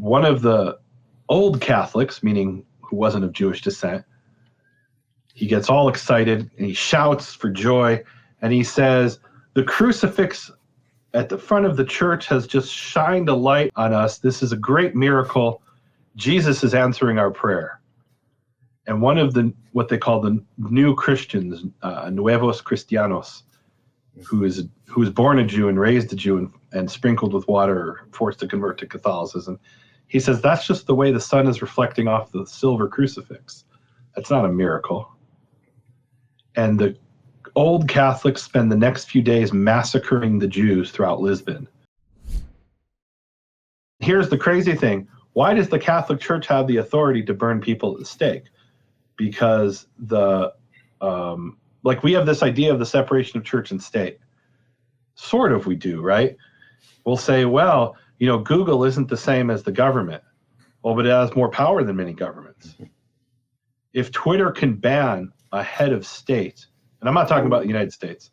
one of the old Catholics, meaning who wasn't of Jewish descent, he gets all excited and he shouts for joy, and he says, "The crucifix at the front of the church has just shined a light on us. This is a great miracle. Jesus is answering our prayer." And one of the, what they call the new Christians, Nuevos Cristianos, who was born a Jew and raised a Jew and sprinkled with water or forced to convert to Catholicism, he says that's just the way the sun is reflecting off the silver crucifix. That's not a miracle. And the old Catholics spend the next few days massacring the Jews throughout Lisbon. Here's the crazy thing. Why does the Catholic Church have the authority to burn people at the stake? Because we have this idea of the separation of church and state. Sort of we do, right? We'll say, well, Google isn't the same as the government. Well, but it has more power than many governments. If Twitter can ban a head of state, and I'm not talking about the United States,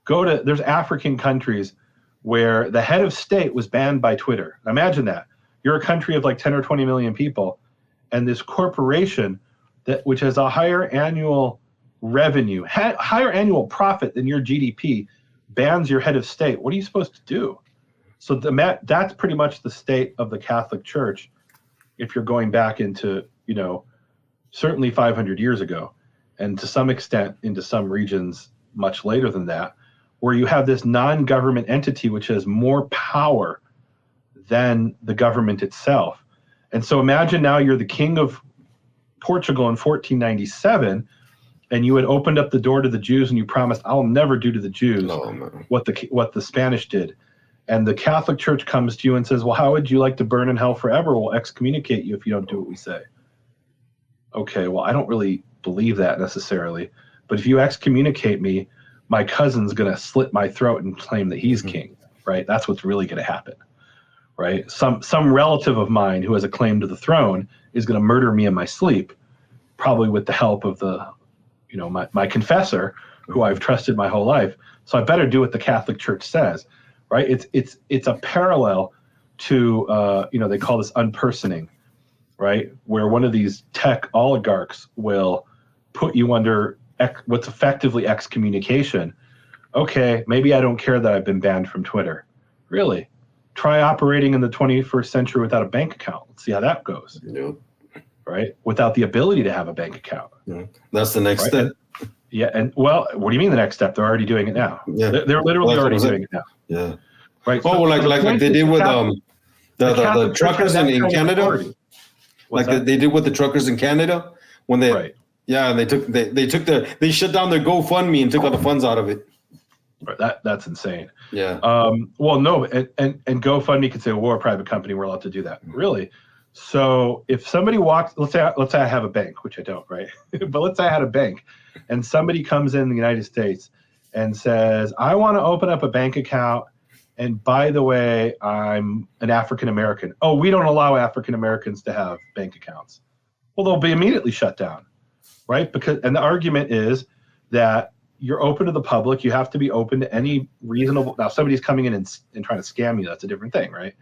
there's African countries where the head of state was banned by Twitter. Imagine that. You're a country of like 10 or 20 million people, and this corporation which has a higher annual revenue, higher annual profit than your GDP, bans your head of state. What are you supposed to do? So that's pretty much the state of the Catholic Church if you're going back into, certainly 500 years ago, and to some extent into some regions much later than that, where you have this non-government entity which has more power than the government itself. And so imagine now you're the king of Portugal in 1497, and you had opened up the door to the Jews and you promised, I'll never do to the Jews what the Spanish did. And the Catholic Church comes to you and says, well, how would you like to burn in hell forever? We'll excommunicate you if you don't do what we say. Okay, well, I don't really believe that necessarily, but if you excommunicate me, my cousin's going to slit my throat and claim that he's king, right? That's what's really going to happen, right? Some relative of mine who has a claim to the throne is going to murder me in my sleep, probably with the help of my confessor, who I've trusted my whole life. So I better do what the Catholic Church says, right? It's a parallel to they call this unpersoning, right? Where one of these tech oligarchs will put you under what's effectively excommunication. Okay, maybe I don't care that I've been banned from Twitter. Really? Try operating in the 21st century without a bank account. Let's see how that goes. Yeah. Right? Without the ability to have a bank account. Yeah. That's the next step. And well, what do you mean the next step? They're already doing it now. Yeah. They're literally already doing it now. Yeah. Right. Oh, so like they did with the truckers in Canada. Like they did with the truckers in Canada when they and they shut down their GoFundMe and took all the funds out of it. Right. That's insane. Yeah. Well, no, and GoFundMe could say, well, we're a private company, we're allowed to do that. Really? So if somebody walks, let's say I have a bank, which I don't, right? But let's say I had a bank, and somebody comes in the United States and says, I want to open up a bank account, and by the way, I'm an African American. Oh, we don't allow African Americans to have bank accounts. Well, they'll be immediately shut down, right? And the argument is that you're open to the public. You have to be open to any reasonable. Now, if somebody's coming in and trying to scam you, that's a different thing, right?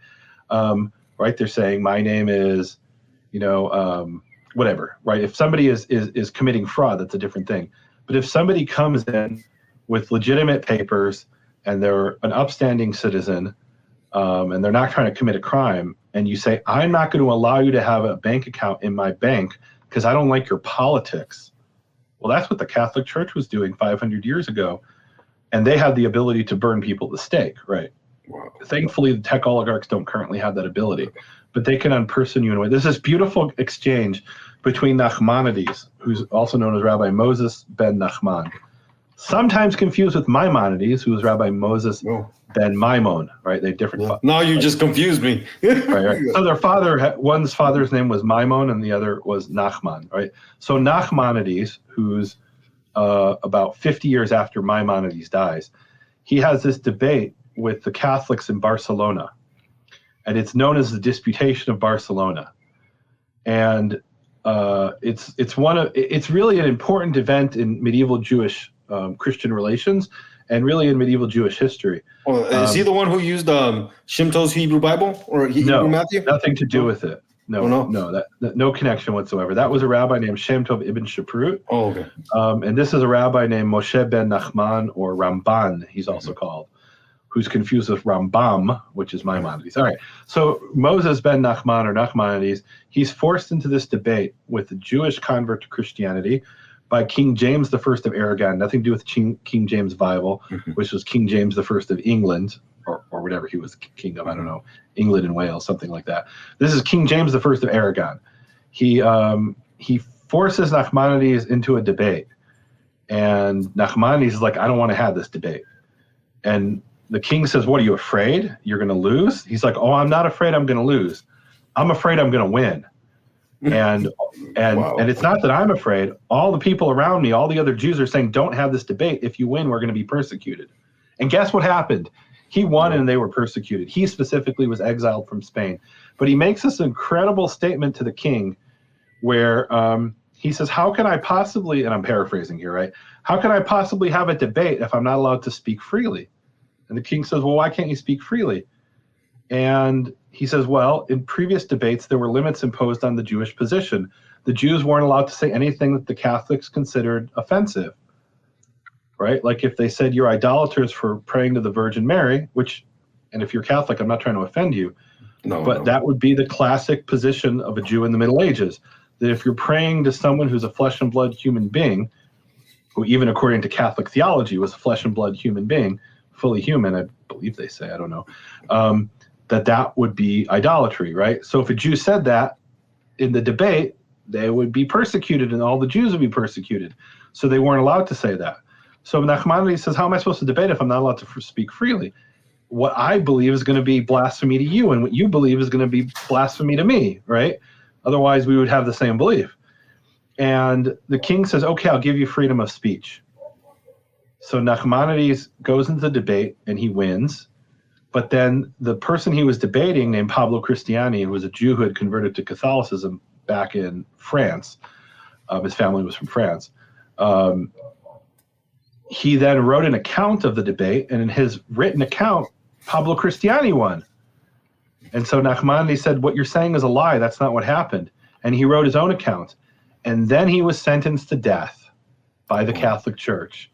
Right? They're saying my name is, whatever, right? If somebody is committing fraud, that's a different thing. But if somebody comes in with legitimate papers and they're an upstanding citizen, and they're not trying to commit a crime, and you say, I'm not going to allow you to have a bank account in my bank because I don't like your politics. Well, that's what the Catholic Church was doing 500 years ago, and they had the ability to burn people at the stake, right? Wow. Thankfully, the tech oligarchs don't currently have that ability, but they can unperson you in a way. There's this beautiful exchange between Nachmanides, who's also known as Rabbi Moses ben Nachman, sometimes confused with Maimonides, who was Rabbi Moses ben Maimon, right? They have different fathers. Now you just confused me. right. So their one's father's name was Maimon and the other was Nachman, right? So Nachmanides, who's about 50 years after Maimonides dies, he has this debate with the Catholics in Barcelona, and it's known as the Disputation of Barcelona. And it's really an important event in medieval Jewish Christian relations, and really in medieval Jewish history. Well, is he the one who used Shimto's Hebrew Bible or Hebrew Matthew? Nothing to do with it. No, no connection whatsoever. That was a rabbi named Shem Tov ibn Shaprut. Oh, okay. And this is a rabbi named Moshe ben Nachman, or Ramban, he's also called, who's confused with Rambam, which is Maimonides. All right. So Moses ben Nachman, or Nachmanides, he's forced into this debate with a Jewish convert to Christianity by King James I of Aragon, nothing to do with King James Bible, which was King James I of England, or whatever he was king of, I don't know, England and Wales, something like that. This is King James I of Aragon. He forces Nachmanides into a debate, and Nachmanides is like, I don't want to have this debate. And the king says, what, are you afraid you're going to lose? He's like, oh, I'm not afraid I'm going to lose. I'm afraid I'm going to win. And wow. And it's not that I'm afraid. All the people around me, all the other Jews are saying, don't have this debate. If you win, we're going to be persecuted. And guess what happened? He won and they were persecuted. He specifically was exiled from Spain. But he makes this incredible statement to the king where he says, how can I possibly, and I'm paraphrasing here, right? How can I possibly have a debate if I'm not allowed to speak freely? And the king says, well, why can't you speak freely? And he says, well, in previous debates, there were limits imposed on the Jewish position. The Jews weren't allowed to say anything that the Catholics considered offensive, right? Like if they said you're idolaters for praying to the Virgin Mary, which, and if you're Catholic, I'm not trying to offend you, but that would be the classic position of a Jew in the Middle Ages, that if you're praying to someone who's a flesh and blood human being, who even according to Catholic theology was a flesh and blood human being, fully human, I believe they say, I don't know, that would be idolatry, right? So if a Jew said that in the debate, they would be persecuted and all the Jews would be persecuted. So they weren't allowed to say that. So Nachmanides says, how am I supposed to debate if I'm not allowed to speak freely? What I believe is going to be blasphemy to you, and what you believe is going to be blasphemy to me, right? Otherwise, we would have the same belief. And the king says, okay, I'll give you freedom of speech. So Nachmanides goes into the debate and he wins. But then the person he was debating, named Pablo Cristiani, who was a Jew who had converted to Catholicism back in France, his family was from France, he then wrote an account of the debate, and in his written account, Pablo Cristiani won. And so Nachmanides said, what you're saying is a lie, that's not what happened. And he wrote his own account. And then he was sentenced to death by the Catholic Church.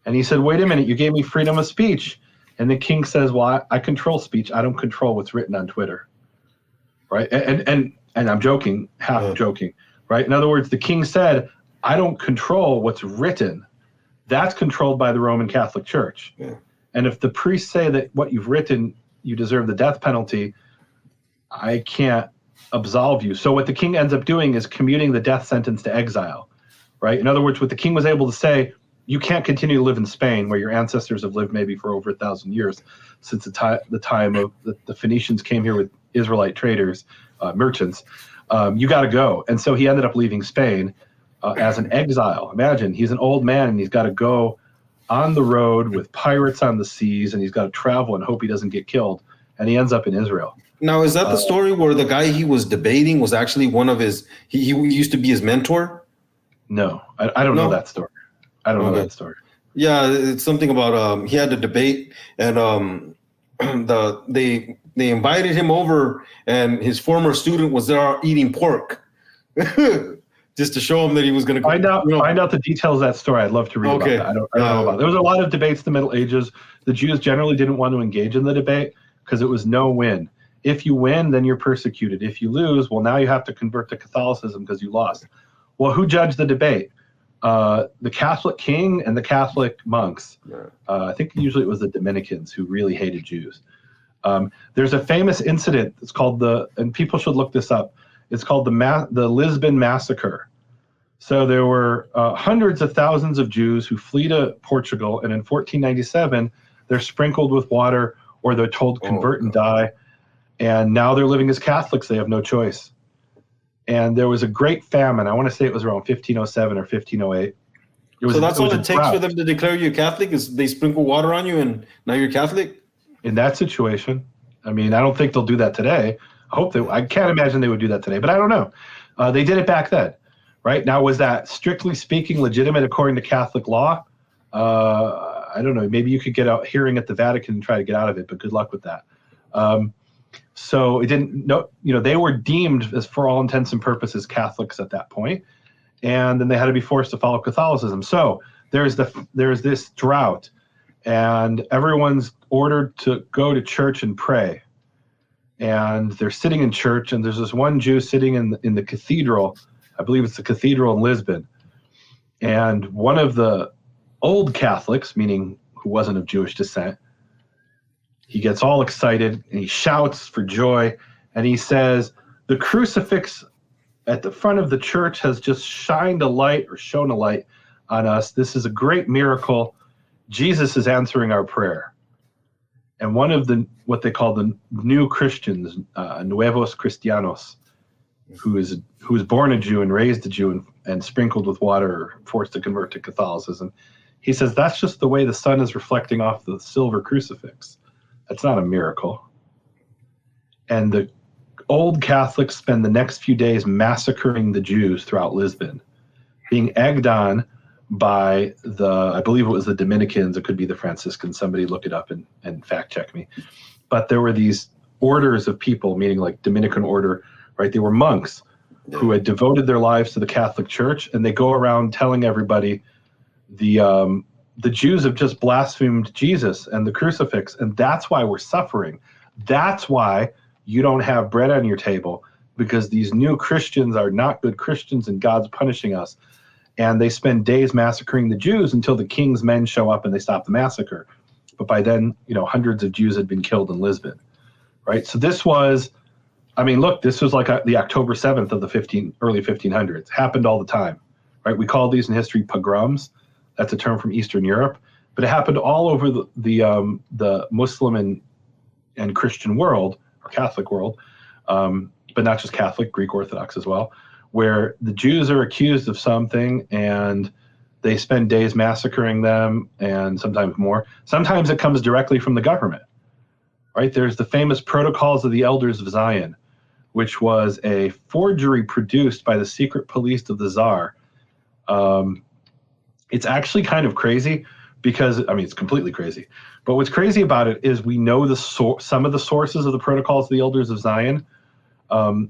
And he said, wait a minute, you gave me freedom of speech. And the king says, well, I control speech. I don't control what's written on Twitter. Right? And I'm joking, half joking. Right? In other words, the king said, I don't control what's written. That's controlled by the Roman Catholic Church. Yeah. And if the priests say that what you've written, you deserve the death penalty, I can't absolve you. So what the king ends up doing is commuting the death sentence to exile. Right? In other words, what the king was able to say, you can't continue to live in Spain, where your ancestors have lived maybe for over 1,000 years, since the time of the Phoenicians came here with Israelite traders, merchants. You got to go. And so he ended up leaving Spain as an exile. Imagine, he's an old man and he's got to go on the road with pirates on the seas, and he's got to travel and hope he doesn't get killed. And he ends up in Israel. Now, is that the story where the guy he was debating was actually one of his, he used to be his mentor? No, I don't know that story. I don't know that story. Yeah, it's something about he had a debate, and they invited him over, and his former student was there eating pork, just to show him that he was going to find out the details of that story. I'd love to read about that. I don't know about it. There was a lot of debates in the Middle Ages. The Jews generally didn't want to engage in the debate because it was no win. If you win, then you're persecuted. If you lose, well, now you have to convert to Catholicism because you lost. Well, who judged the debate? The Catholic king and the Catholic monks. I think usually it was the Dominicans who really hated Jews. There's a famous incident. It's called and people should look this up. It's called the Lisbon Massacre. So there were hundreds of thousands of Jews who flee to Portugal, and in 1497, they're sprinkled with water, or they're told convert and die. And now they're living as Catholics. They have no choice. And there was a great famine. I want to say it was around 1507 or 1508. So that's all it takes for them to declare you Catholic, is they sprinkle water on you and now you're Catholic? In that situation. I mean, I don't think they'll do that today. I can't imagine they would do that today, but I don't know. They did it back then, right? Now, was that strictly speaking legitimate according to Catholic law? I don't know, maybe you could get a hearing at the Vatican and try to get out of it, but good luck with that. So it didn't, no, you know, they were deemed as, for all intents and purposes, Catholics at that point, and then they had to be forced to follow Catholicism. So there's this drought, and everyone's ordered to go to church and pray. And they're sitting in church, and there's this one Jew sitting in the cathedral. I believe it's the cathedral in Lisbon. And one of the old Catholics, meaning who wasn't of Jewish descent, he gets all excited and he shouts for joy, and he says, the crucifix at the front of the church has just shined a light or shone a light on us. This is a great miracle. Jesus is answering our prayer. And one of the, what they call the new Christians, Nuevos Cristianos, who was born a Jew and raised a Jew and sprinkled with water or forced to convert to Catholicism, he says that's just the way the sun is reflecting off the silver crucifix. That's not a miracle. And the old Catholics spend the next few days massacring the Jews throughout Lisbon, being egged on by I believe it was the Dominicans, it could be the Franciscans, somebody look it up and fact check me. But there were these orders of people, meaning like Dominican order, right? They were monks who had devoted their lives to the Catholic Church, and they go around telling everybody the Jews have just blasphemed Jesus and the crucifix, and that's why we're suffering. That's why you don't have bread on your table, because these new Christians are not good Christians and God's punishing us. And they spend days massacring the Jews until the king's men show up and they stop the massacre. But by then, you know, hundreds of Jews had been killed in Lisbon, right? So this was, I mean, look, this was like the October 7th of the early 1500s. Happened all the time, right? We call these in history pogroms. That's a term from Eastern Europe, but it happened all over the Muslim and Christian world, or Catholic world, but not just Catholic, Greek Orthodox as well, where the Jews are accused of something and they spend days massacring them, and sometimes more. Sometimes it comes directly from the government, right? There's the famous Protocols of the Elders of Zion, which was a forgery produced by the secret police of the Tsar. It's actually kind of crazy because, I mean, it's completely crazy. But what's crazy about it is we know some of the sources of the Protocols of the Elders of Zion.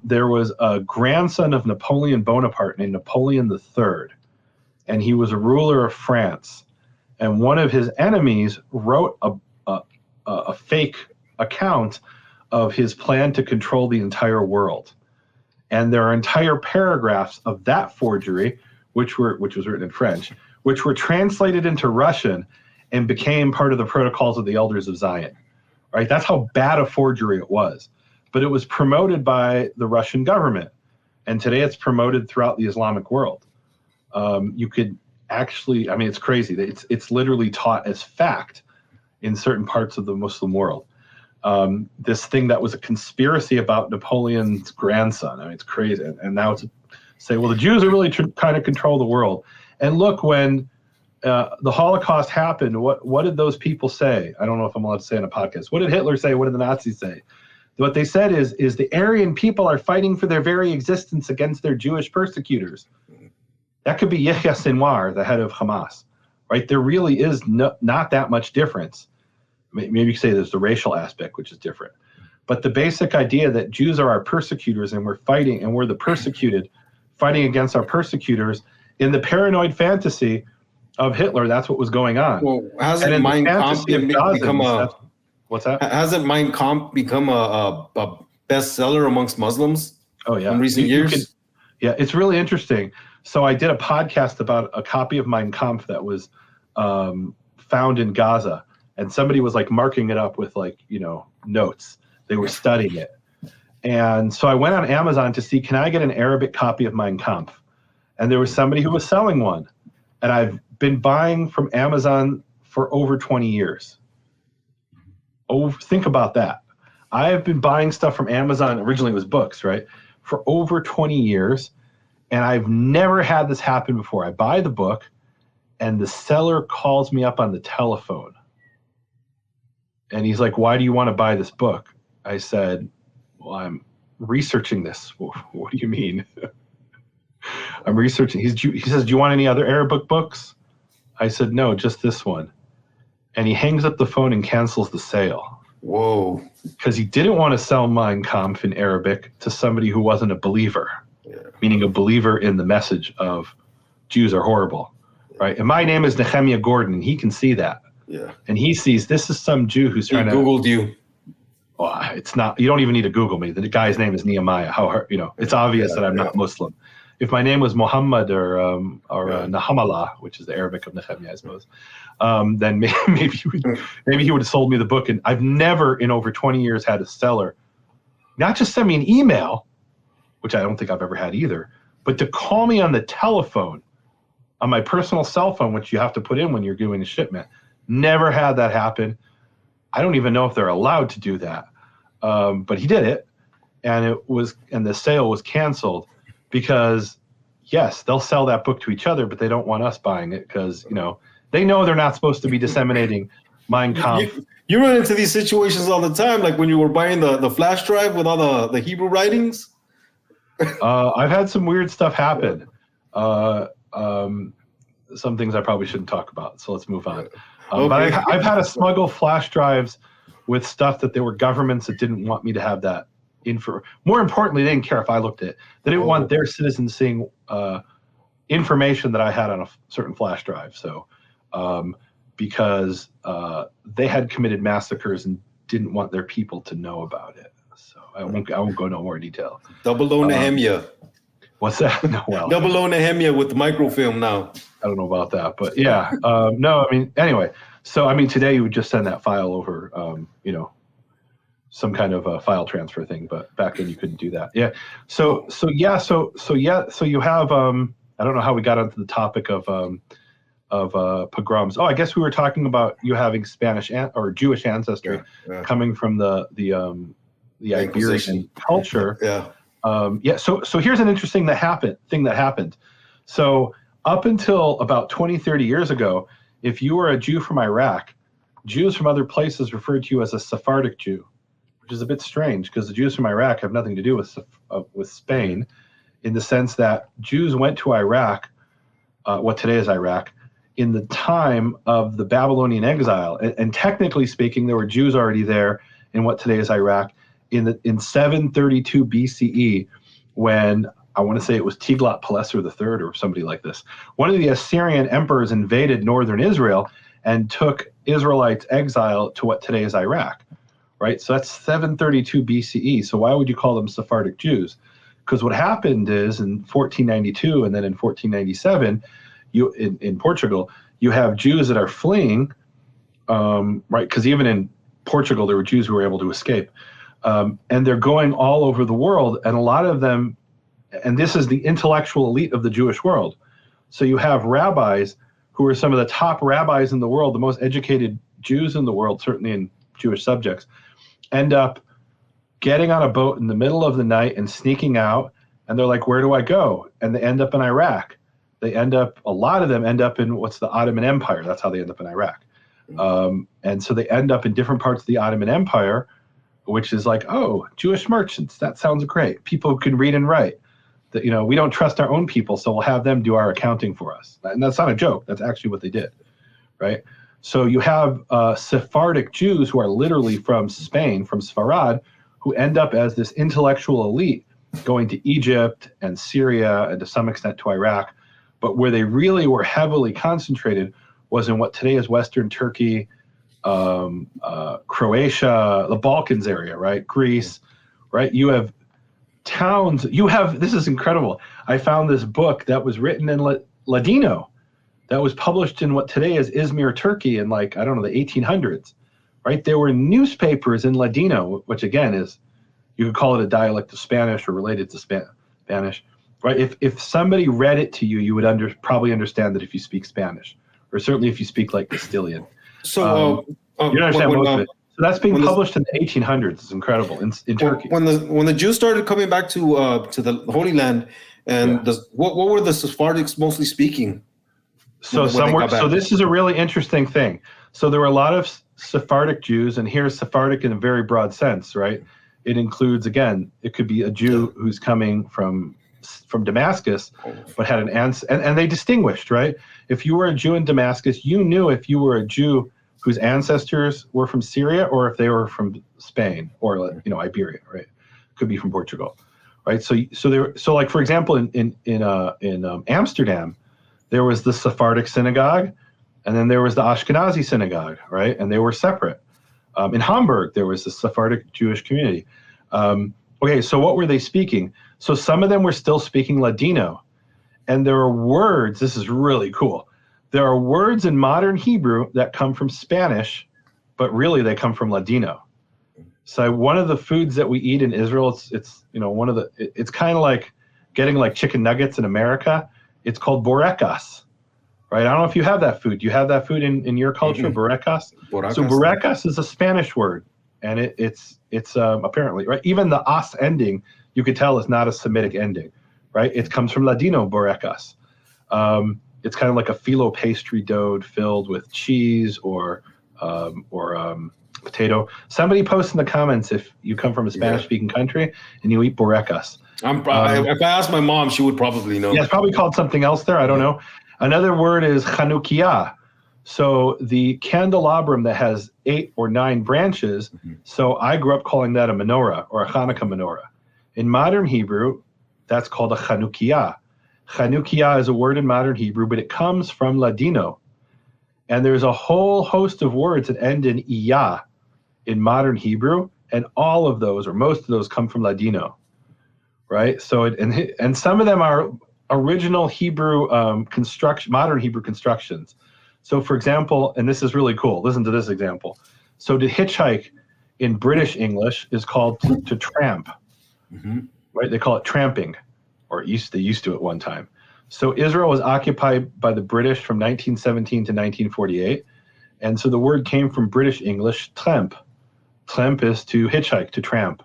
There was a grandson of Napoleon Bonaparte named Napoleon III, and he was a ruler of France. And one of his enemies wrote a fake account of his plan to control the entire world. And there are entire paragraphs of that forgery, which was written in French, which were translated into Russian and became part of the Protocols of the Elders of Zion, right? That's how bad a forgery it was. But it was promoted by the Russian government. And today it's promoted throughout the Islamic world. You could actually, I mean, it's crazy. It's literally taught as fact in certain parts of the Muslim world. This thing that was a conspiracy about Napoleon's grandson. I mean, it's crazy. And now it's say, well, the Jews are really trying to control the world. And look, when the Holocaust happened, what did those people say? I don't know if I'm allowed to say on a podcast. What did Hitler say? What did the Nazis say? What they said is the Aryan people are fighting for their very existence against their Jewish persecutors. That could be Yahya Sinwar, the head of Hamas, right? There really is not that much difference. Maybe you could say there's the racial aspect, which is different. But the basic idea that Jews are our persecutors and we're fighting and we're the persecuted, fighting against our persecutors, in the paranoid fantasy of Hitler, that's what was going on. Well, hasn't Mein Kampf become a... What's that? Hasn't Mein Kampf become a bestseller amongst Muslims? Oh, yeah. In recent years? Yeah, it's really interesting. So I did a podcast about a copy of Mein Kampf that was found in Gaza, and somebody was like marking it up with like, you know, notes. They were studying it. And so I went on Amazon to see, can I get an Arabic copy of Mein Kampf? And there was somebody who was selling one. And I've been buying from Amazon for over 20 years. Oh, think about that. I have been buying stuff from Amazon, originally it was books, right, for over 20 years, and I've never had this happen before. I buy the book, and the seller calls me up on the telephone. And he's like, why do you want to buy this book? I said, well, I'm researching this. What do you mean? I'm researching. He says, do you want any other Arabic books? I said, no, just this one. and he hangs up the phone and cancels the sale. Whoa. Because he didn't want to sell Mein Kampf in Arabic to somebody who wasn't a believer, meaning a believer in the message of Jews are horrible, right? And my name is Nehemia Gordon, and he can see that. Yeah. And he sees this is some Jew who's trying to... Googled you. Well, it's not, you don't even need to Google me. The guy's name is Nehemiah. It's obvious that I'm not Muslim. If my name was Muhammad or Nahamallah, which is the Arabic of Nehemiah, I suppose, then maybe he would have sold me the book. And I've never in over 20 years had a seller not just send me an email, which I don't think I've ever had either, but to call me on the telephone, on my personal cell phone, which you have to put in when you're doing a shipment. Never had that happen. I don't even know if they're allowed to do that. But he did it, and the sale was canceled because, yes, they'll sell that book to each other, but they don't want us buying it because, they know they're not supposed to be disseminating Mein Kampf. You run into these situations all the time, like when you were buying the flash drive with all the Hebrew writings. I've had some weird stuff happen. Some things I probably shouldn't talk about, so let's move on. Okay. But I've had to smuggle flash drives with stuff that there were governments that didn't want me to have that info. More importantly, they didn't care if I looked at it. They didn't want their citizens seeing information that I had on a certain flash drive. So because they had committed massacres and didn't want their people to know about it. So I won't go into more detail. Double O Nehemia. What's that? No, well, Double O Nehemia with the microfilm now. I don't know about that, but yeah. No, anyway. So, today you would just send that file over, some kind of a file transfer thing, but back then you couldn't do that. Yeah. So you have, I don't know how we got onto the topic of pogroms. Oh, I guess we were talking about you having Spanish or Jewish ancestry coming from the Iberian culture. Yeah. So here's an interesting thing that happened. So up until about 20, 30 years ago, if you were a Jew from Iraq, Jews from other places referred to you as a Sephardic Jew, which is a bit strange because the Jews from Iraq have nothing to do with Spain, in the sense that Jews went to Iraq, what today is Iraq, in the time of the Babylonian exile. And technically speaking, there were Jews already there in what today is Iraq in 732 BCE, when I want to say it was Tiglath-Pileser III or somebody like this. One of the Assyrian emperors invaded northern Israel and took Israelites exile to what today is Iraq, right? So that's 732 BCE. So why would you call them Sephardic Jews? Because what happened is in 1492 and then in 1497, in Portugal, you have Jews that are fleeing, right? Because even in Portugal, there were Jews who were able to escape. And they're going all over the world, and a lot of them, and this is the intellectual elite of the Jewish world. So you have rabbis who are some of the top rabbis in the world, the most educated Jews in the world, certainly in Jewish subjects, end up getting on a boat in the middle of the night and sneaking out, and they're like, where do I go? And they end up in Iraq. A lot of them end up in what's the Ottoman Empire. That's how they end up in Iraq. And so they end up in different parts of the Ottoman Empire, which is like, oh, Jewish merchants, that sounds great. People who can read and write. That, we don't trust our own people, so we'll have them do our accounting for us. And that's not a joke. That's actually what they did, right? So you have Sephardic Jews who are literally from Spain, from Sfarad, who end up as this intellectual elite going to Egypt and Syria and to some extent to Iraq. But where they really were heavily concentrated was in what today is Western Turkey, Croatia, the Balkans area, right? Greece, right? You have towns, this is incredible. I found this book that was written in Ladino that was published in what today is Izmir, Turkey in the 1800s, right? There were newspapers in Ladino, which again is, you could call it a dialect of Spanish or related to Spanish, right? If somebody read it to you, you would probably understand that if you speak Spanish, or certainly if you speak like Castilian. So you don't understand most of it. So that's being published in the 1800s. It's incredible in Turkey. When the Jews started coming back to the Holy Land, and what were the Sephardics mostly speaking? So this is a really interesting thing. So there were a lot of Sephardic Jews, and here's Sephardic in a very broad sense, right? It includes, again, it could be a Jew who's coming from Damascus, but had an ancestor, and they distinguished, right? If you were a Jew in Damascus, you knew if you were a Jew whose ancestors were from Syria, or if they were from Spain or Iberia, right? Could be from Portugal, right? So like for example, in Amsterdam, there was the Sephardic synagogue, and then there was the Ashkenazi synagogue, right? And they were separate. In Hamburg, there was the Sephardic Jewish community. Okay, so what were they speaking? So some of them were still speaking Ladino, and there are words. This is really cool. There are words in modern Hebrew that come from Spanish, but really they come from Ladino. So one of the foods that we eat in Israel, it's kind of like getting like chicken nuggets in America. It's called borekas, right? I don't know if you have that food. Do you have that food in your culture, borekas? So borekas is a Spanish word, and it's apparently, right? Even the as ending, you could tell is not a Semitic ending, right? It comes from Ladino borekas. It's kind of like a phyllo pastry dough filled with cheese or potato. Somebody post in the comments if you come from a Spanish-speaking country and you eat borekas. If I asked my mom, she would probably know. Yeah, it's probably called something else there. I don't know. Another word is Chanukiah. So the candelabrum that has 8 or 9 branches. So I grew up calling that a menorah or a Hanukkah menorah. In modern Hebrew, that's called a Chanukiah. Chanukiah is a word in modern Hebrew, but it comes from Ladino. And there's a whole host of words that end in iyah in modern Hebrew, and all of those, or most of those, come from Ladino, right? So, and some of them are original Hebrew modern Hebrew constructions. So, for example, and this is really cool. Listen to this example. So, to hitchhike in British English is called to tramp, right? They call it tramping. Or they used to at one time. So Israel was occupied by the British from 1917 to 1948. And so the word came from British English, tramp. Tramp is to hitchhike, to tramp,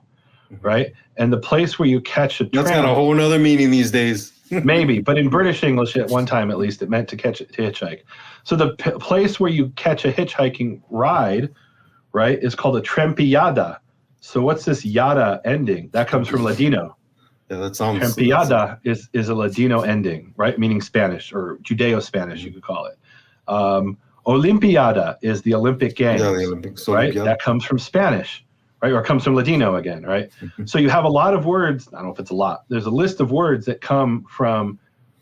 right? And the place where you catch a tramp. That's got a whole other meaning these days. Maybe, but in British English at one time at least, it meant to hitchhike. So the place where you catch a hitchhiking ride, right, is called a trampiada. So what's this yada ending? That comes from Ladino. Yeah, that sounds. Trampiada is a Ladino ending, right? Meaning Spanish or Judeo-Spanish, you could call it. Olimpiada is the Olympic Games, the Olympics, right? That comes from Spanish, right? Or comes from Ladino again, right? So you have a lot of words. I don't know if it's a lot. There's a list of words that come from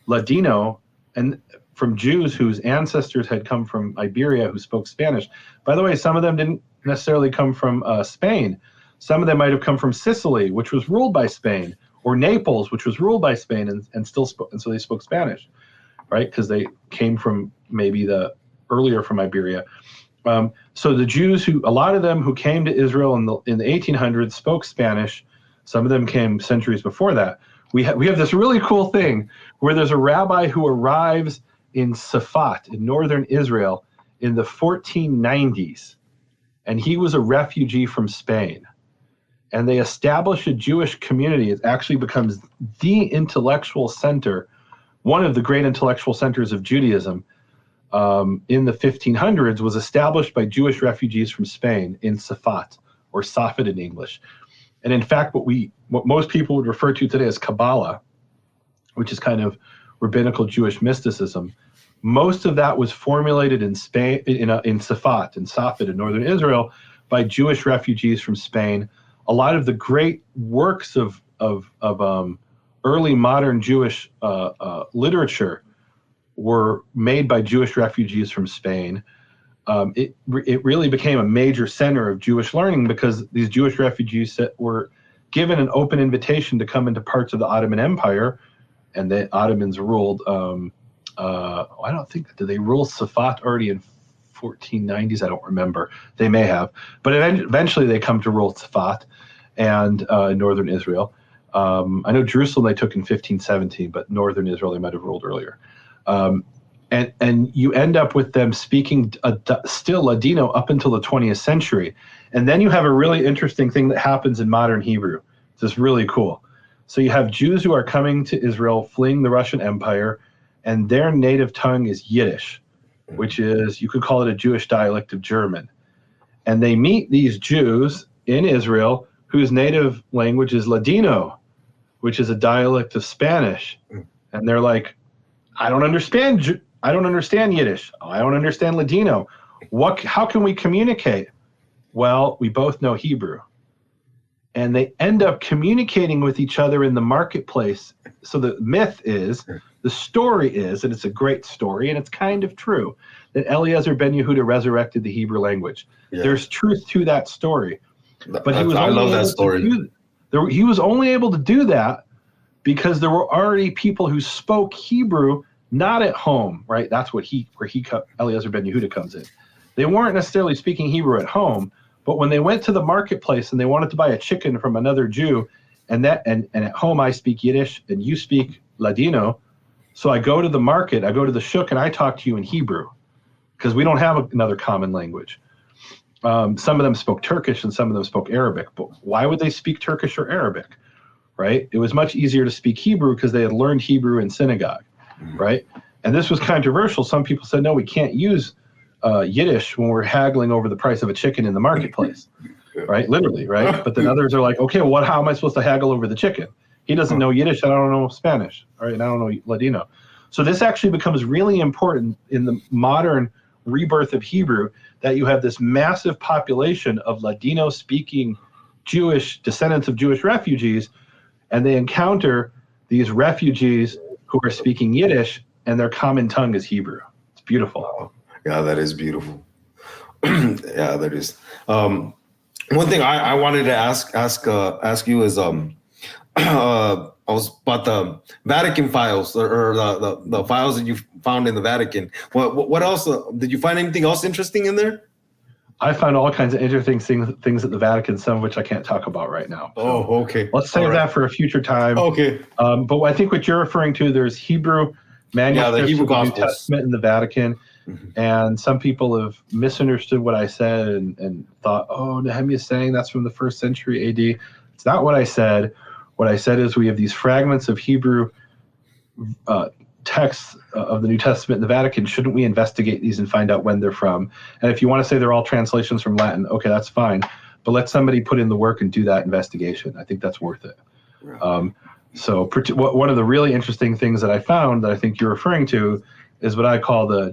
Ladino and from Jews whose ancestors had come from Iberia who spoke Spanish. By the way, some of them didn't necessarily come from Spain. Some of them might have come from Sicily, which was ruled by Spain, or Naples, which was ruled by Spain and still spoke, and so they spoke Spanish, right? Because they came from maybe earlier from Iberia. So the Jews a lot of them who came to Israel in the 1800s spoke Spanish. Some of them came centuries before that. We have this really cool thing where there's a rabbi who arrives in Safat in northern Israel in the 1490s, and he was a refugee from Spain. And they establish a Jewish community. It actually becomes the intellectual center, one of the great intellectual centers of Judaism in the 1500s, was established by Jewish refugees from Spain in Safat, or Safed in English. And in fact, what most people would refer to today as Kabbalah, which is kind of rabbinical Jewish mysticism, most of that was formulated in Spain, in Safat, in Safed in northern Israel, by Jewish refugees from Spain. A lot of the great works of early modern Jewish literature were made by Jewish refugees from Spain. It really became a major center of Jewish learning because these Jewish refugees were given an open invitation to come into parts of the Ottoman Empire, and the Ottomans ruled. I don't think, did they rule Safat already in 1490s? I don't remember. They may have, but eventually they come to rule Safat and in northern Israel. I know Jerusalem they took in 1517, but northern Israel they might have ruled earlier. And you end up with them speaking still Ladino up until the 20th century. And then you have a really interesting thing that happens in modern Hebrew. It's just really cool. So you have Jews who are coming to Israel, fleeing the Russian Empire, and their native tongue is Yiddish, which is, you could call it a Jewish dialect of German. And they meet these Jews in Israel whose native language is Ladino, which is a dialect of Spanish. And they're like, I don't understand Yiddish. I don't understand Ladino. How can we communicate? Well, we both know Hebrew. And they end up communicating with each other in the marketplace. So the story is, and it's a great story, and it's kind of true, that Eliezer ben Yehuda resurrected the Hebrew language. Yeah. There's truth to that story. But he was only able to do that because there were already people who spoke Hebrew, not at home, right? That's where Eliezer ben Yehuda comes in. They weren't necessarily speaking Hebrew at home, but when they went to the marketplace and they wanted to buy a chicken from another Jew, and at home I speak Yiddish and you speak Ladino, so I go to the market, I go to the shuk, and I talk to you in Hebrew because we don't have another common language. Some of them spoke Turkish and some of them spoke Arabic, but why would they speak Turkish or Arabic, right? It was much easier to speak Hebrew because they had learned Hebrew in synagogue, right? And this was controversial. Some people said, no, we can't use Yiddish when we're haggling over the price of a chicken in the marketplace, right? Literally, right? But then others are like, okay, well, how am I supposed to haggle over the chicken? He doesn't know Yiddish, I don't know Spanish, right? And I don't know Ladino. So this actually becomes really important in the modern rebirth of Hebrew, that you have this massive population of Ladino-speaking Jewish descendants of Jewish refugees, and they encounter these refugees who are speaking Yiddish, and their common tongue is Hebrew. It's beautiful. Wow. Yeah, that is beautiful. Yeah, that is. One thing I wanted to ask you is I was about the Vatican files or the files that you found in the Vatican. What else did you find? Anything else interesting in there? I found all kinds of interesting things at the Vatican, some of which I can't talk about right now. So okay. Let's save that for a future time. Okay. But I think what you're referring to, there's Hebrew manuscripts the Hebrew of the New Testament in the Vatican. Mm-hmm. And some people have misunderstood what I said and thought, oh, Nehemia's saying that's from the 1st century AD. It's not what I said. What I said is we have these fragments of Hebrew texts of the New Testament in the Vatican. Shouldn't we investigate these and find out when they're from? And if you want to say they're all translations from Latin, okay, that's fine. But let somebody put in the work and do that investigation. I think that's worth it. Right. So one of the really interesting things that I found that I think you're referring to is what I call the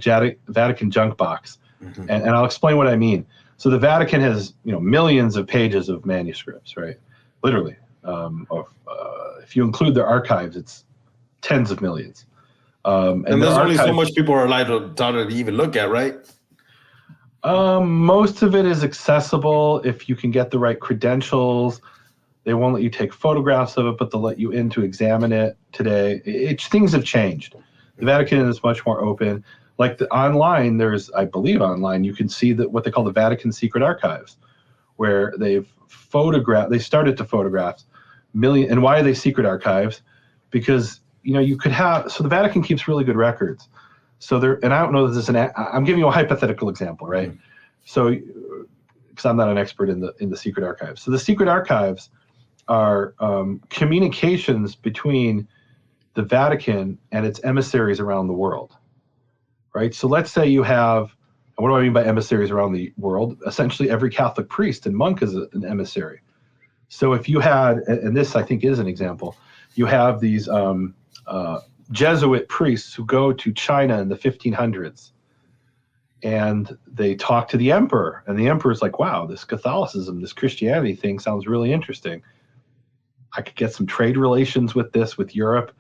Vatican junk box. Mm-hmm. And I'll explain what I mean. So the Vatican has millions of pages of manuscripts, right? Literally. If you include their archives, it's tens of millions. And there's only so much people are allowed to even look at, right? Most of it is accessible if you can get the right credentials. They won't let you take photographs of it, but they'll let you in to examine it today. Things have changed. The Vatican is much more open. Like online, I believe online, you can see what they call the Vatican Secret Archives, where they started to photograph million. And why are they secret archives? Because you could have, so the Vatican keeps really good records. So and I don't know if I'm giving you a hypothetical example, right? Mm-hmm. So, because I'm not an expert in the secret archives. So the secret archives are communications between the Vatican and its emissaries around the world, right? So let's say you have, and what do I mean by emissaries around the world? Essentially every Catholic priest and monk is an emissary. So if you had, and this I think is an example, you have these Jesuit priests who go to China in the 1500s, and they talk to the emperor, and the emperor's like, wow, this Catholicism, this Christianity thing sounds really interesting. I could get some trade relations with Europe,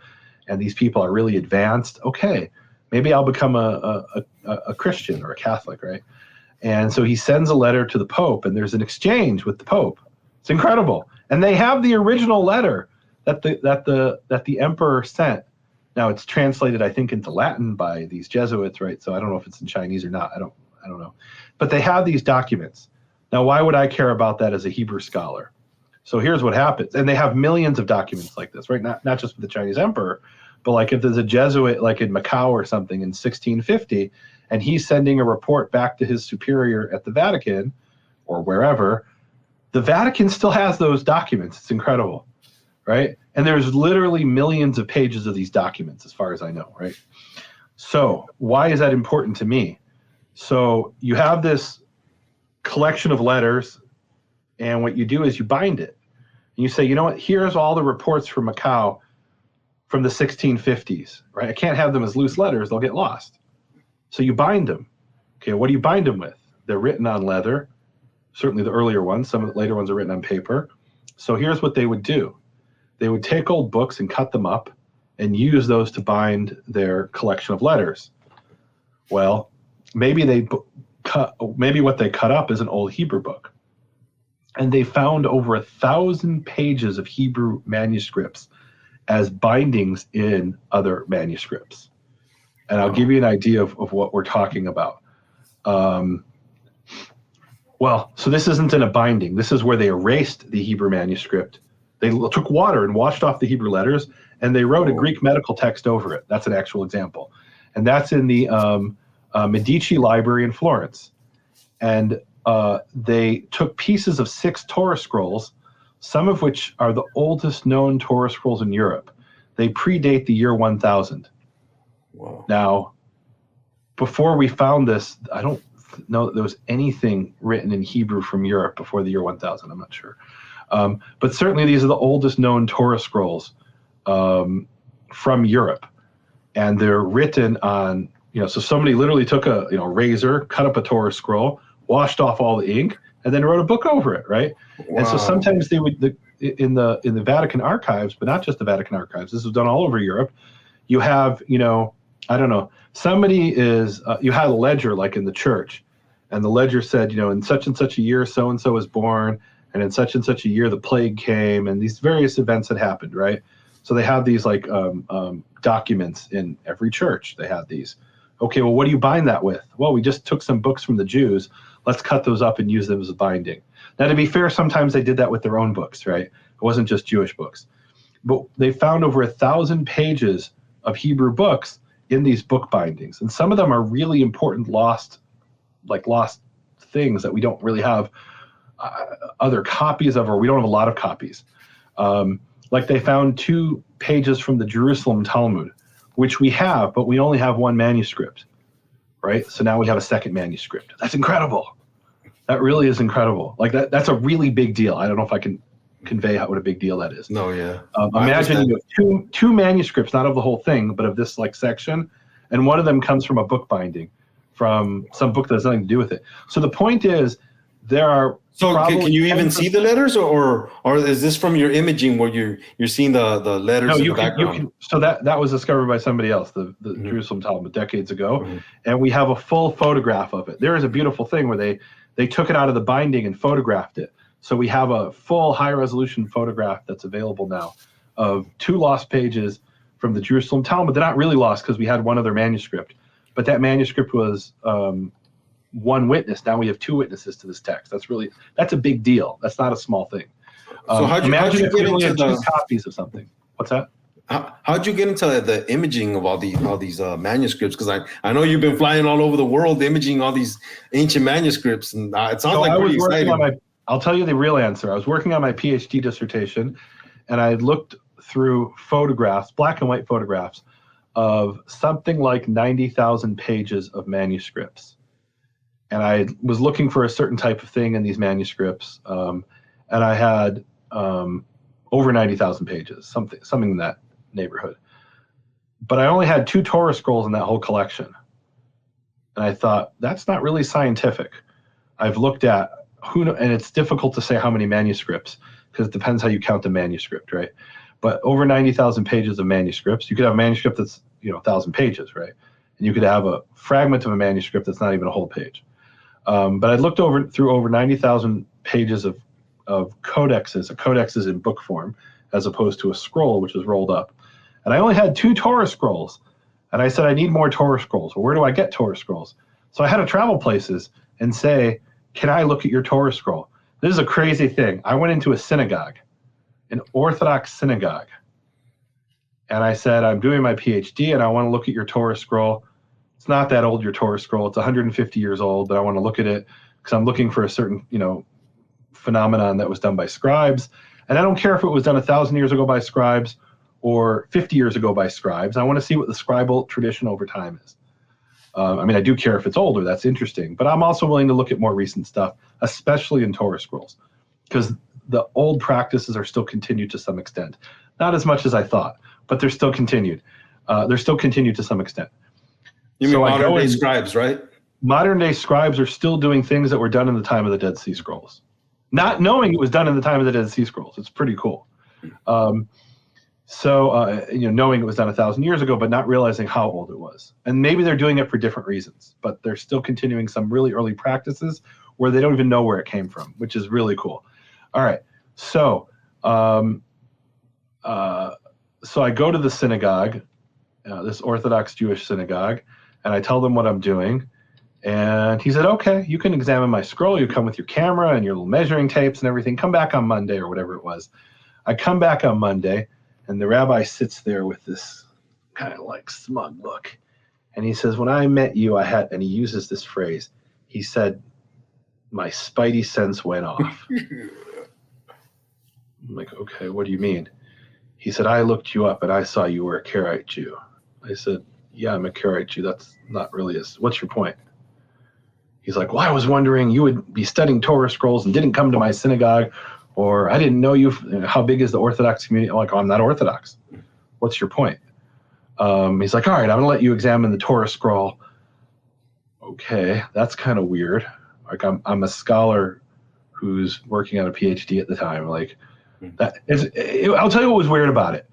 and these people are really advanced. Okay, maybe I'll become a Christian or a Catholic, right? And so he sends a letter to the Pope, and there's an exchange with the Pope. It's incredible. And they have the original letter that the emperor sent. Now it's translated, I think, into Latin by these Jesuits, right? So I don't know if it's in Chinese or not. I don't know. But they have these documents. Now, why would I care about that as a Hebrew scholar? So here's what happens. And they have millions of documents like this, right? Not just with the Chinese emperor, but like if there's a Jesuit like in Macau or something in 1650, and he's sending a report back to his superior at the Vatican or wherever, the Vatican still has those documents. It's incredible, right? And there's literally millions of pages of these documents, as far as I know, right? So why is that important to me? So you have this collection of letters, and what you do is you bind it. And you say, you know what, here's all the reports from Macau from the 1650s, right? I can't have them as loose letters, they'll get lost. So you bind them. Okay, what do you bind them with? They're written on leather, certainly the earlier ones. Some of the later ones are written on paper. So here's what they would do. They would take old books and cut them up and use those to bind their collection of letters. Well, maybe what they cut up is an old Hebrew book. And they found over 1,000 pages of Hebrew manuscripts as bindings in other manuscripts. And I'll give you an idea of what we're talking about. So this isn't in a binding. This is where they erased the Hebrew manuscript. They took water and washed off the Hebrew letters, and they wrote a Greek medical text over it. That's an actual example. And that's in the Medici Library in Florence. And they took pieces of 6 Torah scrolls, some of which are the oldest known Torah scrolls in Europe. They predate the year 1000. Wow. Now, before we found this, I don't know that there was anything written in Hebrew from Europe before the year 1000. I'm not sure. But certainly these are the oldest known Torah scrolls from Europe. And they're written on, so somebody literally took a razor, cut up a Torah scroll, washed off all the ink, and then wrote a book over it, right? Wow. And so sometimes they would, in the Vatican archives, but not just the Vatican archives, this was done all over Europe, you have, I don't know, somebody you had a ledger like in the church, and the ledger said, in such and such a year, so-and-so was born, and in such and such a year, the plague came, and these various events had happened, right? So they have these like documents in every church. They have these. Okay, well, what do you bind that with? Well, we just took some books from the Jews. Let's cut those up and use them as a binding. Now, to be fair, sometimes they did that with their own books, right? It wasn't just Jewish books. But they found over 1,000 pages of Hebrew books in these book bindings. And some of them are really important lost things that we don't really have other copies of, or we don't have a lot of copies. Like they found 2 pages from the Jerusalem Talmud, which we have, but we only have 1 manuscript, right? So now we have a second manuscript. That's incredible. That really is incredible. Like that's a really big deal. I don't know if I can convey what a big deal that is. No, yeah. Imagine you have two manuscripts, not of the whole thing, but of this like section, and one of them comes from a book binding, from some book that has nothing to do with it. So the point is, there are. So can you even see the letters, or is this from your imaging where you're seeing the letters in the background? So that was discovered by somebody else, the Jerusalem Talmud, decades ago, and we have a full photograph of it. There is a beautiful thing where they took it out of the binding and photographed it. So we have a full high-resolution photograph that's available now of 2 lost pages from the Jerusalem Talmud. They're not really lost because we had one other manuscript, but that manuscript was 1 witness. Now we have 2 witnesses to this text. That's a big deal. That's not a small thing. So imagine if we only had 2 copies of something. What's that? How'd you get into the imaging of all these manuscripts? Because I know you've been flying all over the world imaging all these ancient manuscripts, and it sounds like pretty exciting. I'll tell you the real answer. I was working on my PhD dissertation, and I looked through photographs, black and white photographs, of something like 90,000 pages of manuscripts. And I was looking for a certain type of thing in these manuscripts, and I had over 90,000 pages, something in that neighborhood. But I only had 2 Torah scrolls in that whole collection. And I thought, that's not really scientific. I've looked at and it's difficult to say how many manuscripts, because it depends how you count the manuscript, right? But over 90,000 pages of manuscripts. You could have a manuscript that's 1,000 pages, right? And you could have a fragment of a manuscript that's not even a whole page. But I looked through over 90,000 pages of codexes. A codex is in book form, as opposed to a scroll, which is rolled up. And I only had 2 Torah scrolls. And I said, I need more Torah scrolls. Well, where do I get Torah scrolls? So I had to travel places and say, can I look at your Torah scroll? This is a crazy thing. I went into a synagogue, an Orthodox synagogue. And I said, I'm doing my PhD and I want to look at your Torah scroll. It's not that old, your Torah scroll. It's 150 years old, but I want to look at it because I'm looking for a certain, phenomenon that was done by scribes. And I don't care if it was done 1,000 years ago by scribes or 50 years ago by scribes. I want to see what the scribal tradition over time is. I do care if it's older. That's interesting. But I'm also willing to look at more recent stuff, especially in Torah scrolls, because the old practices are still continued to some extent. Not as much as I thought, but they're still continued. They're still continued to some extent. You mean modern day scribes, right? modern day scribes are still doing things that were done in the time of the Dead Sea Scrolls, not knowing it was done in the time of the Dead Sea Scrolls. It's pretty cool. Knowing it was done 1,000 years ago, but not realizing how old it was. And maybe they're doing it for different reasons, but they're still continuing some really early practices where they don't even know where it came from, which is really cool. All right. So I go to the synagogue, this Orthodox Jewish synagogue, and I tell them what I'm doing. And he said, okay, you can examine my scroll. You come with your camera and your little measuring tapes and everything. Come back on Monday or whatever it was. I come back on Monday, and the rabbi sits there with this kind of like smug look. And he says, when I met you, and he uses this phrase. He said, my spidey sense went off. I'm like, okay, what do you mean? He said, I looked you up and I saw you were a Karaite Jew. I said, yeah, I'm a Karaite Jew. That's not really what's your point? He's like, well, I was wondering you would be studying Torah scrolls and didn't come to my synagogue, or I didn't know you. How big is the Orthodox community? I'm like, oh, I'm not Orthodox. What's your point? He's like, all right, I'm going to let you examine the Torah scroll. Okay, that's kind of weird. Like, I'm a scholar who's working on a PhD at the time. Like, I'll tell you what was weird about it.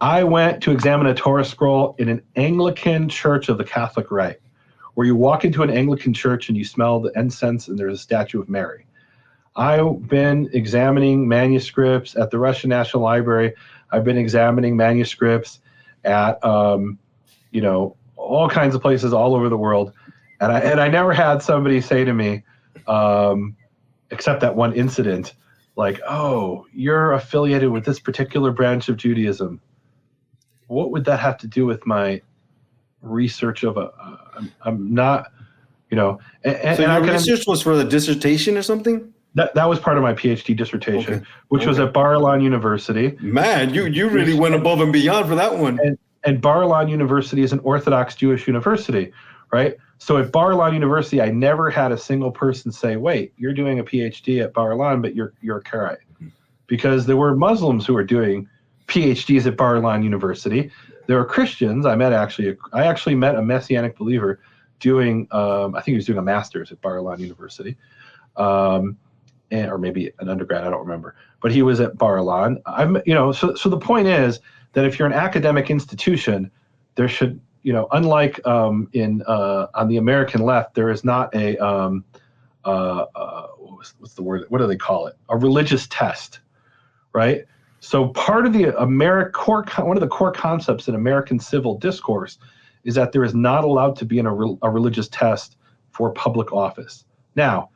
I went to examine a Torah scroll in an Anglican church of the Catholic Rite, where you walk into an Anglican church and you smell the incense and there's a statue of Mary. I've been examining manuscripts at the Russian National Library. I've been examining manuscripts at, all kinds of places all over the world. And I never had somebody say to me, except that one incident, like, oh, you're affiliated with this particular branch of Judaism. What would that have to do with my research of I'm not, So your research was for the dissertation or something? That was part of my PhD dissertation, which was at Bar-Ilan University. Man, you really went above and beyond for that one. And Bar-Ilan University is an Orthodox Jewish university, right? So at Bar-Ilan University, I never had a single person say, wait, you're doing a PhD at Bar-Ilan, but you're a Karaite. Because there were Muslims who were doing PhDs at Bar-Ilan University. There were Christians. I actually met a Messianic believer doing, I think he was doing a master's at Bar-Ilan University. Or maybe an undergrad, I don't remember. But he was at Bar-Ilan. So the point is that if you're an academic institution, there should, unlike on the American left, there is not a what's the word? What do they call it? A religious test, right? So part of the one of the core concepts in American civil discourse is that there is not allowed to be a religious test for public office. Now,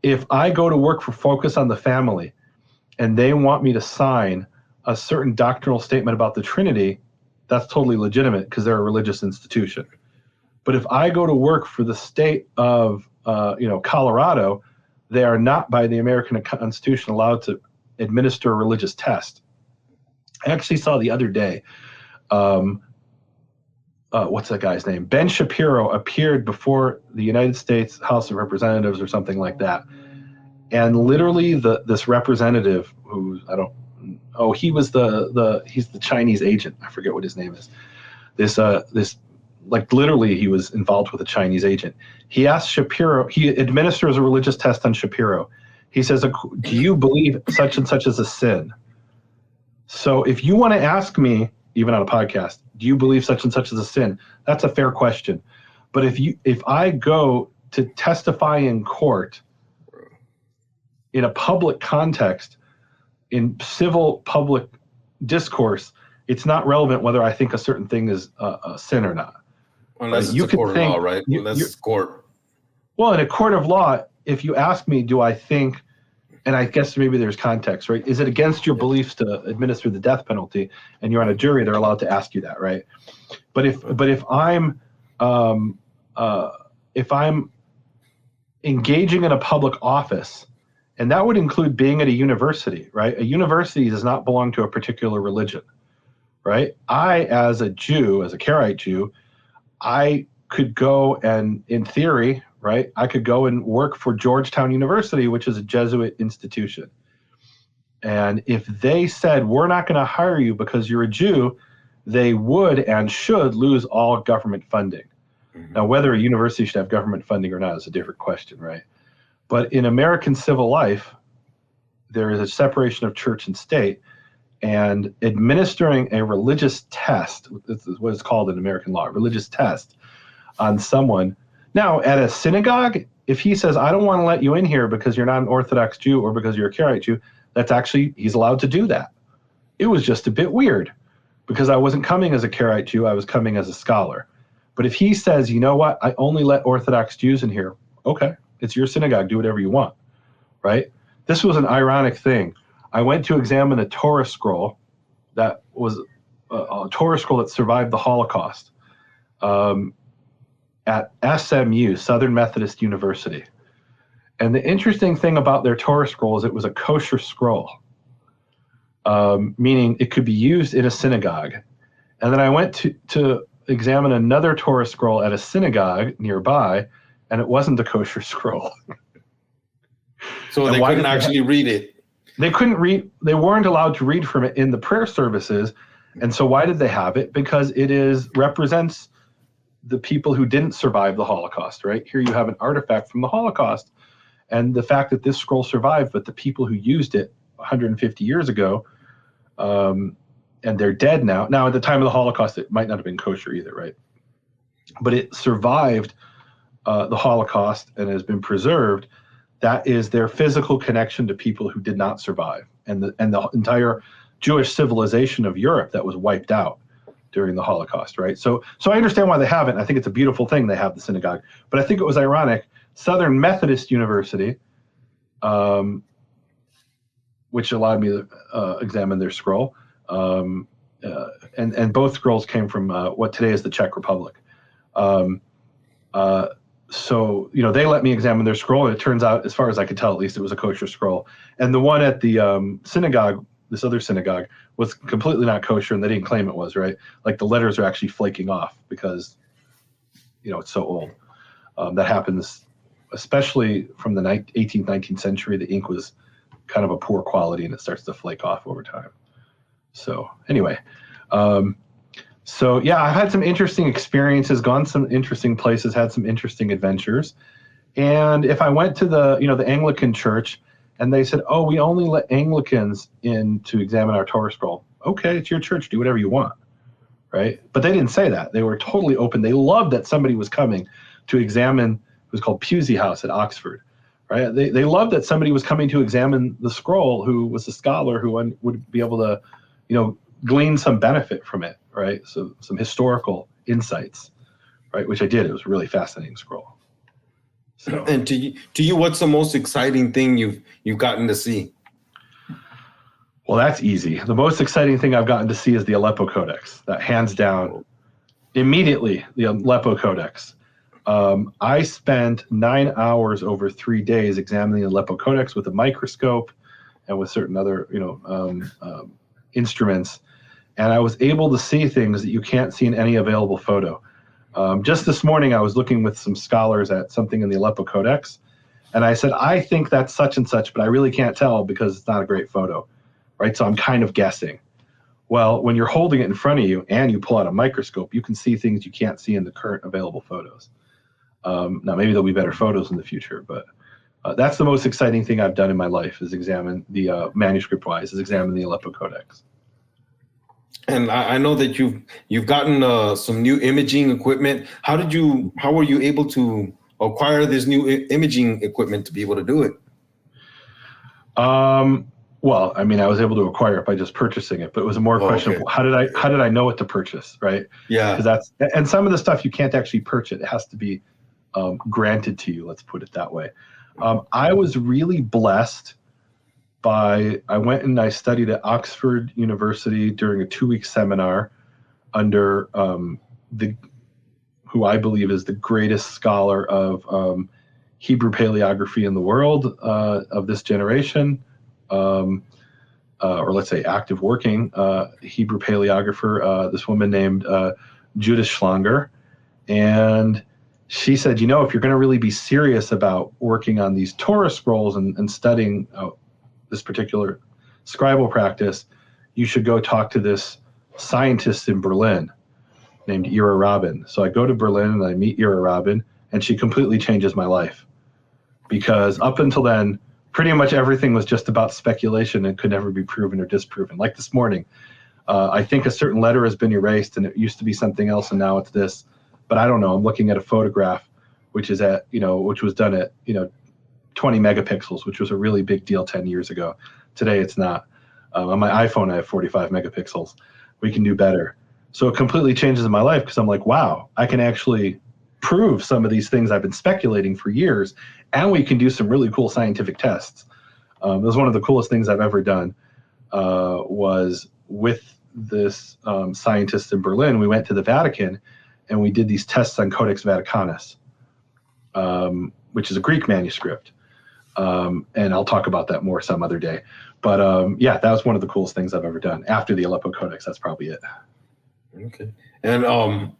if I go to work for Focus on the Family and they want me to sign a certain doctrinal statement about the Trinity, that's totally legitimate because they're a religious institution. But if I go to work for the state of Colorado, they are not by the American Constitution allowed to administer a religious test. I actually saw the other day, what's that guy's name? Ben Shapiro appeared before the United States House of Representatives or something like that. And literally this representative he's the Chinese agent. I forget what his name is. Literally he was involved with a Chinese agent. He asked Shapiro, he administers a religious test on Shapiro. He says, do you believe such and such is a sin? So if you want to ask me, even on a podcast, do you believe such and such is a sin? That's a fair question. But if I go to testify in court in a public context, in civil public discourse, it's not relevant whether I think a certain thing is a sin or not. Unless it's a court of law, right? Unless it's court. Well, in a court of law, if you ask me, do I think, and I guess maybe there's context, right? Is it against your beliefs to administer the death penalty? And you're on a jury, they're allowed to ask you that, right? But if I'm engaging in a public office, and that would include being at a university, right? A university does not belong to a particular religion, right? I, as a Jew, as a Karaite Jew, I could go and, in theory, right, I could go and work for Georgetown University, which is a Jesuit institution. And if they said, we're not going to hire you because you're a Jew, they would and should lose all government funding. Now, whether a university should have government funding or not is a different question, right? But in American civil life, there is a separation of church and state, and administering a religious test, this is what it's called in American law, religious test on someone. Now, at a synagogue, if he says, I don't want to let you in here because you're not an Orthodox Jew or because you're a Karaite Jew, he's allowed to do that. It was just a bit weird because I wasn't coming as a Karaite Jew, I was coming as a scholar. But if he says, you know what, I only let Orthodox Jews in here, okay, it's your synagogue, do whatever you want, right? This was an ironic thing. I went to examine a Torah scroll that was a Torah scroll that survived the Holocaust at SMU, Southern Methodist University. And the interesting thing about their Torah scroll is it was a kosher scroll, meaning it could be used in a synagogue. And then I went to examine another Torah scroll at a synagogue nearby, and it wasn't a kosher scroll. So they couldn't actually read it. They couldn't read. They weren't allowed to read from it in the prayer services. And so why did they have it? Because it represents the people who didn't survive the Holocaust, right? Here you have an artifact from the Holocaust. And the fact that this scroll survived, but the people who used it 150 years ago, and they're dead now. Now, at the time of the Holocaust, it might not have been kosher either, right? But it survived the Holocaust and has been preserved. That is their physical connection to people who did not survive, and the entire Jewish civilization of Europe that was wiped out during the Holocaust, right? So I understand why they have it. I think it's a beautiful thing they have the synagogue, but I think it was ironic. Southern Methodist University, which allowed me to examine their scroll, and both scrolls came from what today is the Czech Republic. So, they let me examine their scroll, and it turns out, as far as I could tell, at least, it was a kosher scroll. And the one at the synagogue, this other synagogue, was completely not kosher, and they didn't claim it was, right? Like the letters are actually flaking off because, it's so old. That happens, especially from the 18th, 19th century. The ink was kind of a poor quality, and it starts to flake off over time. So anyway, I've had some interesting experiences, gone some interesting places, had some interesting adventures. And if I went to the Anglican church and they said, oh, we only let Anglicans in to examine our Torah scroll. Okay, it's your church, do whatever you want, right? But they didn't say that. They were totally open. They loved that somebody was coming to examine, it was called Pusey House at Oxford, right? They loved that somebody was coming to examine the scroll who was a scholar who would be able to, glean some benefit from it, right? So some historical insights, right? Which I did. It was a really fascinating scroll. So, and to you, what's the most exciting thing you've gotten to see? Well, that's easy. The most exciting thing I've gotten to see is the Aleppo Codex. That hands down, immediately, the Aleppo Codex. I spent 9 hours over 3 days examining the Aleppo Codex with a microscope and with certain other, instruments. And I was able to see things that you can't see in any available photo. Just this morning, I was looking with some scholars at something in the Aleppo Codex, and I said, I think that's such and such, but I really can't tell because it's not a great photo, right? So I'm kind of guessing. Well, when you're holding it in front of you and you pull out a microscope, you can see things you can't see in the current available photos. Now, maybe there'll be better photos in the future, but that's the most exciting thing I've done in my life is examine the manuscript-wise, is examine the Aleppo Codex. And I know that you've gotten some new imaging equipment. How were you able to acquire this new imaging equipment to be able to do it? Well, I mean, I was able to acquire it by just purchasing it, but it was a more question of how did I know what to purchase, right? Yeah. Because and some of the stuff you can't actually purchase; it has to be granted to you. Let's put it that way. I was really blessed. I went and I studied at Oxford University during a 2-week seminar under who I believe is the greatest scholar of Hebrew paleography in the world of this generation, or let's say active working Hebrew paleographer, this woman named Judith Schlanger. And she said, if you're going to really be serious about working on these Torah scrolls and studying this particular scribal practice, you should go talk to this scientist in Berlin named Ira Rabin. So I go to Berlin and I meet Ira Rabin, and she completely changes my life. Because up until then, pretty much everything was just about speculation and could never be proven or disproven. Like this morning, I think a certain letter has been erased and it used to be something else and now it's this. But I don't know. I'm looking at a photograph, which is at, which was done at, 20 megapixels, which was a really big deal 10 years ago. Today, it's not. On my iPhone, I have 45 megapixels. We can do better. So it completely changes my life because I'm like, wow, I can actually prove some of these things I've been speculating for years, and we can do some really cool scientific tests. It was one of the coolest things I've ever done. Was with this scientist in Berlin. We went to the Vatican, and we did these tests on Codex Vaticanus, which is a Greek manuscript. And I'll talk about that more some other day. But that was one of the coolest things I've ever done. After the Aleppo Codex, that's probably it. Okay. And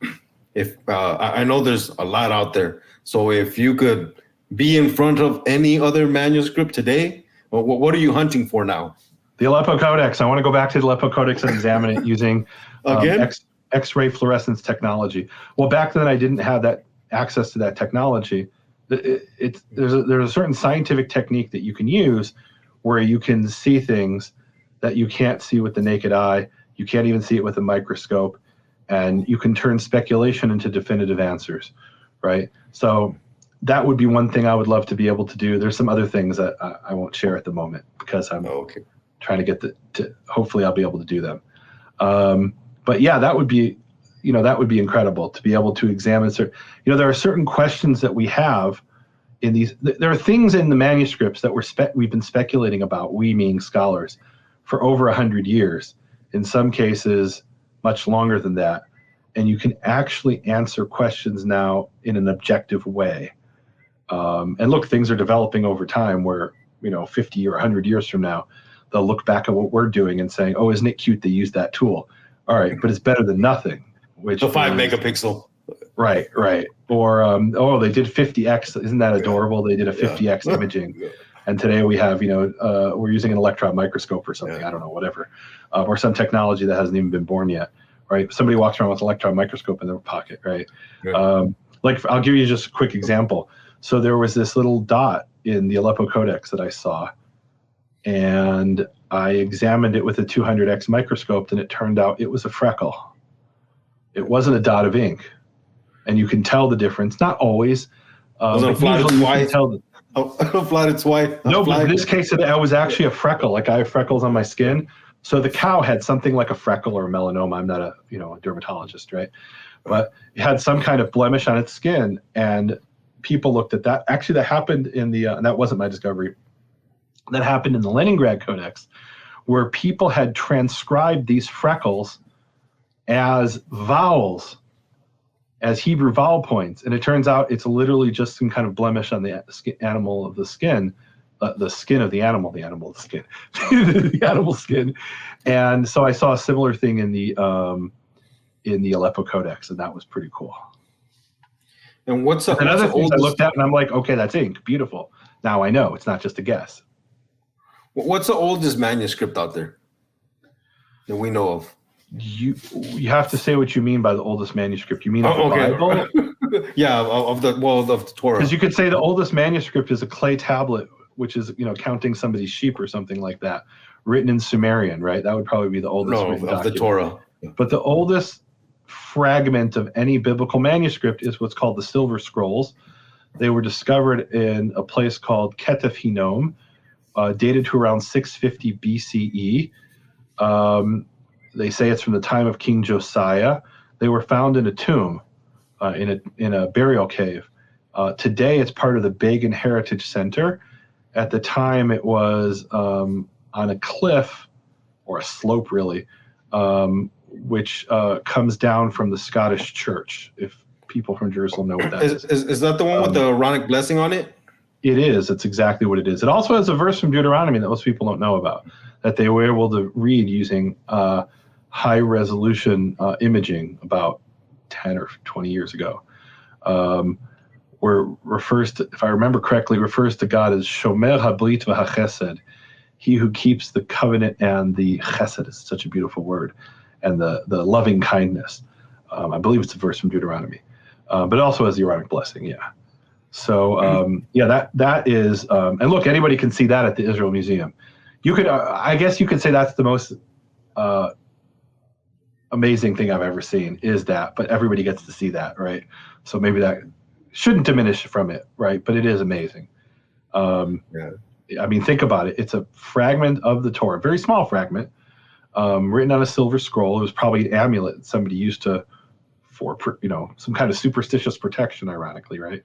if I know there's a lot out there, so if you could be in front of any other manuscript today, what are you hunting for now? The Aleppo Codex. I want to go back to the Aleppo Codex and examine it using X-ray fluorescence technology. Well, back then I didn't have that access to that technology. There's a certain scientific technique that you can use where you can see things that you can't see with the naked eye. You can't even see it with a microscope, and you can turn speculation into definitive answers, right? So that would be one thing I would love to be able to do. There's some other things that I won't share at the moment because I'm trying to get hopefully I'll be able to do them. But yeah, that would be incredible to be able to examine. There are certain questions that we have in these. There are things in the manuscripts that we've been speculating about, we meaning scholars, for over 100 years. In some cases, much longer than that. And you can actually answer questions now in an objective way. And look, things are developing over time where, 50 or 100 years from now, they'll look back at what we're doing and saying, oh, isn't it cute they used that tool? All right, but it's better than nothing. Which the 5 megapixel. Right. Or, they did 50x. Isn't that adorable? They did a 50x imaging. Yeah. And today we have, we're using an electron microscope or something. I don't know, whatever. Or some technology that hasn't even been born yet, right? Somebody walks around with an electron microscope in their pocket, right? I'll give you just a quick example. So there was this little dot in the Aleppo Codex that I saw, and I examined it with a 200x microscope, and it turned out it was a freckle. It wasn't a dot of ink, and you can tell the difference. Not always. Usually you can tell. It's white. No, but in this case, it was actually a freckle. Like I have freckles on my skin. So the cow had something like a freckle or a melanoma. I'm not a dermatologist, right? But it had some kind of blemish on its skin, and people looked at that. Actually, that happened in the, and that wasn't my discovery. That happened in the Leningrad Codex, where people had transcribed these freckles as vowels, as Hebrew vowel points, and it turns out it's literally just some kind of blemish on the animal of the skin of the animal, the skin, the animal skin. And so I saw a similar thing in the Aleppo Codex, and that was pretty cool. And what's up? Another thing I looked at, and I'm like, okay, that's ink, beautiful. Now I know it's not just a guess. What's the oldest manuscript out there that we know of? You have to say what you mean by the oldest manuscript. You mean the Bible? Yeah, of the Torah. Because you could say the oldest manuscript is a clay tablet, which is counting somebody's sheep or something like that, written in Sumerian, right? That would probably be the oldest of the Torah. But the oldest fragment of any biblical manuscript is what's called the Silver Scrolls. They were discovered in a place called Ketef Hinnom, dated to around 650 BCE. They say it's from the time of King Josiah. They were found in a tomb, in a burial cave. Today, it's part of the Begun Heritage Center. At the time, it was on a cliff, or a slope, really, which comes down from the Scottish Church. If people from Jerusalem know what that is. Is that the one with the Aaronic blessing on it? It is. It's exactly what it is. It also has a verse from Deuteronomy that most people don't know about, that they were able to read using high-resolution imaging about 10 or 20 years ago. Where refers to, if I remember correctly, refers to God as Shomer Habrit v'Hachesed, he who keeps the covenant and the chesed is such a beautiful word, and the loving kindness. I believe it's a verse from Deuteronomy, but it also has the Aaronic blessing. Yeah. So that is, and look, anybody can see that at the Israel Museum. You could, I guess, you could say that's the most amazing thing I've ever seen is that, but everybody gets to see that, right? So maybe that shouldn't diminish from it, right? But it is amazing. I mean, think about it. It's a fragment of the Torah, very small fragment, written on a silver scroll. It was probably an amulet somebody used for some kind of superstitious protection, ironically, right?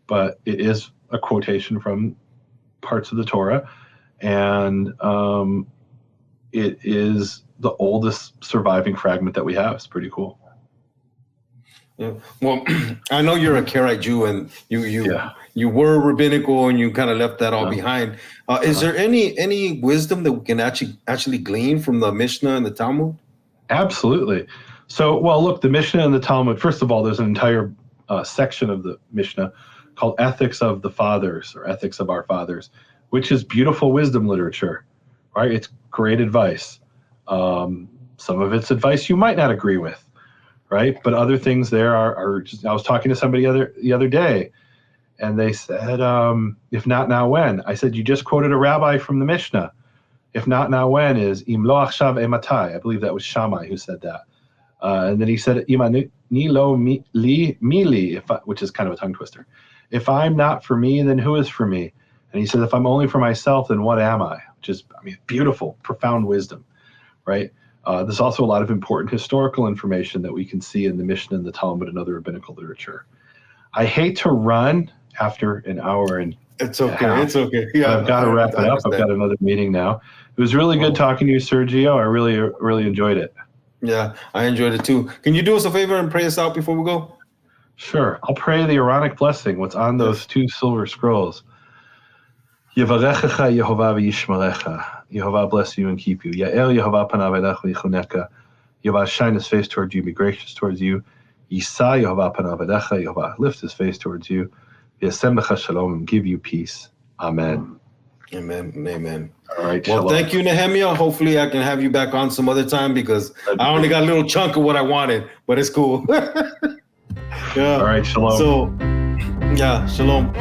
But it is a quotation from parts of the Torah, and it is the oldest surviving fragment that we have. It's pretty cool. Yeah. Well, I know you're a Karaite Jew, and you were rabbinical, and you kind of left that all behind. Is there any wisdom that we can actually glean from the Mishnah and the Talmud? Absolutely. So, well, look, the Mishnah and the Talmud. First of all, there's an entire section of the Mishnah called Ethics of the Fathers or Ethics of Our Fathers, which is beautiful wisdom literature, right? It's great advice. Some of it's advice you might not agree with, right? But other things there are just, I was talking to somebody the other day, and they said, if not now, when? I said, you just quoted a rabbi from the Mishnah. If not now, when is Im lo achshav ematai. I believe that was Shammai who said that. And then he said, Ima ni lo mi li, which is kind of a tongue twister. If I'm not for me, then who is for me? And he said, if I'm only for myself, then what am I? Which is, I mean, beautiful, profound wisdom, right? There's also a lot of important historical information that we can see in the Mishnah and the Talmud and other rabbinical literature. I hate to run after an hour and it's okay. It's okay. Yeah, I've got to wrap it up. I've got another meeting now. It was really good talking to you, Sergio. I really enjoyed it. Yeah, I enjoyed it too. Can you do us a favor and pray us out before we go? Sure. I'll pray the Aaronic blessing, what's on those two silver scrolls. Yevarechecha Yehovah v'yishmerecha. Yehovah bless you and keep you. Ya'er Yehovah panav elech v'yichuneka. Yehovah shine his face towards you, be gracious towards you. Yisa Yehovah panav elecha. Yehovah lift his face towards you. Yasem lecha shalom, and give you peace. Amen. Amen and amen. All right. Well, shalom. Thank you, Nehemia. Hopefully I can have you back on some other time because I only got a little chunk of what I wanted, but it's cool. Yeah. All right. Shalom. So, shalom.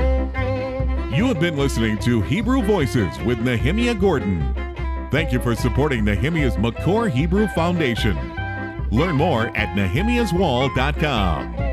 You have been listening to Hebrew Voices with Nehemia Gordon. Thank you for supporting Nehemia's Makor Hebrew Foundation. Learn more at nehemiaswall.com.